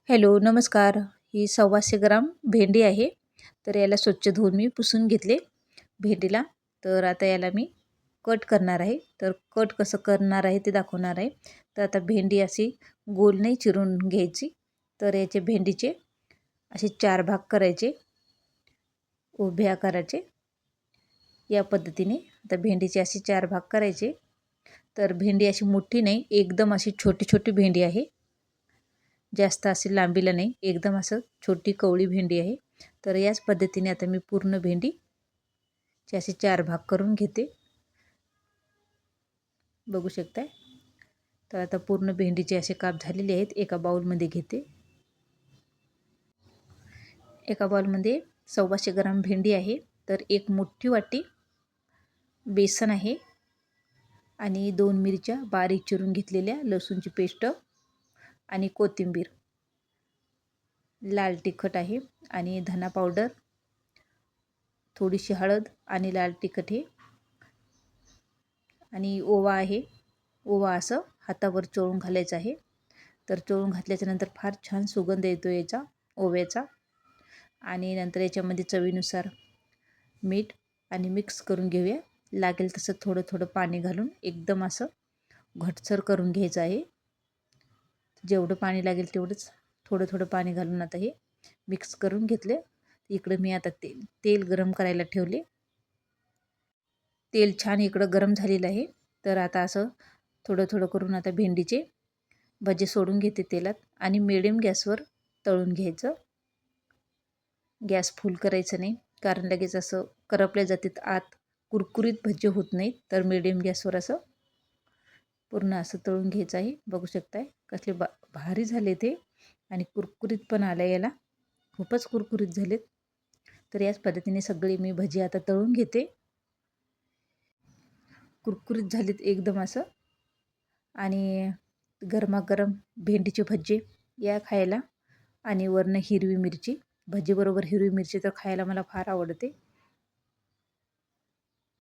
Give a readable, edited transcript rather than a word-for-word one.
Hello, नमस्कार. ही 125 ग्राम भेंडी आहे. तर याला स्वच्छ धुवून मी पुसून घेतले भेंडीला. तर आता याला मी कट करणार आहे. तर कट कसं करणार आहे ते दाखवणार आहे. तर आता भेंडी अशी गोल नाही चिरून घ्यायची. तर याचे भेंडीचे असे 4 भाग करायचे, उभ्या आकाराचे. या पद्धतीने आता भेंडीचे असे 4 भाग करायचे. तर भेंडी अशी मोठी नाही, एकदम अशी छोटी छोटी भेंडी आहे. जास्त अशी लांबीला नाही, एकदम असं छोटी कवळी भेंडी आहे. तर याच पद्धतीने आता मी पूर्ण भेंडीचे असे 4 भाग करून घेते, बघू शकताय. तर आता पूर्ण भेंडीचे असे काप झालेले आहेत. एका बाउलमध्ये घेते. एका बाउलमध्ये 125 ग्राम भेंडी आहे. तर एक मोठी वाटी बेसन आहे आणि 2 मिरच्या बारीक चिरून घेतलेल्या, लसूणची पेस्ट आणि कोथिंबीर, लाल तिखट आहे आणि धना पावडर, थोडीशी हळद आणि लाल तिखट हे, आणि ओवा आहे. ओवा असं हातावर चोळून घालायचं आहे. तर चोळून घातल्याच्या नंतर फार छान सुगंध येतो याचा, ओव्याचा. आणि नंतर याच्यामध्ये चवीनुसार मीठ आणि मिक्स करून घेऊया. लागेल तसं थोडं थोडं पाणी घालून एकदम असं घटसर करून घ्यायचं आहे. जेवढं पाणी लागेल तेवढंच थोडं थोडं पाणी घालून आता हे मिक्स करून घेतले. इकडे मी आता तेल गरम करायला ठेवले. तेल छान इकडं गरम झालेलं आहे. तर आता असं थोडं थोडं करून आता भेंडीचे भजे सोडून घेते तेलात आणि मिडियम गॅसवर तळून घ्यायचं. गॅस फुल करायचं नाही, कारण लगेच असं करपल्या जातात आत, कुरकुरीत भजे होत नाहीत. तर मिडियम गॅसवर असं पूर्ण असं तळून घ्यायचं आहे. बघू शकताय कसले भारी झाले ते, आणि कुरकुरीत पण आलं याला, खूपच कुरकुरीत झालेत. तर याच पद्धतीने सगळे मी भजी आता तळून घेते. कुरकुरीत झालेत एकदम असं. आणि गरमागरम भेंडीचे भजे या खायला, आणि वरनं हिरवी मिरची. भजीबरोबर हिरवी मिरची तर खायला मला फार आवडते.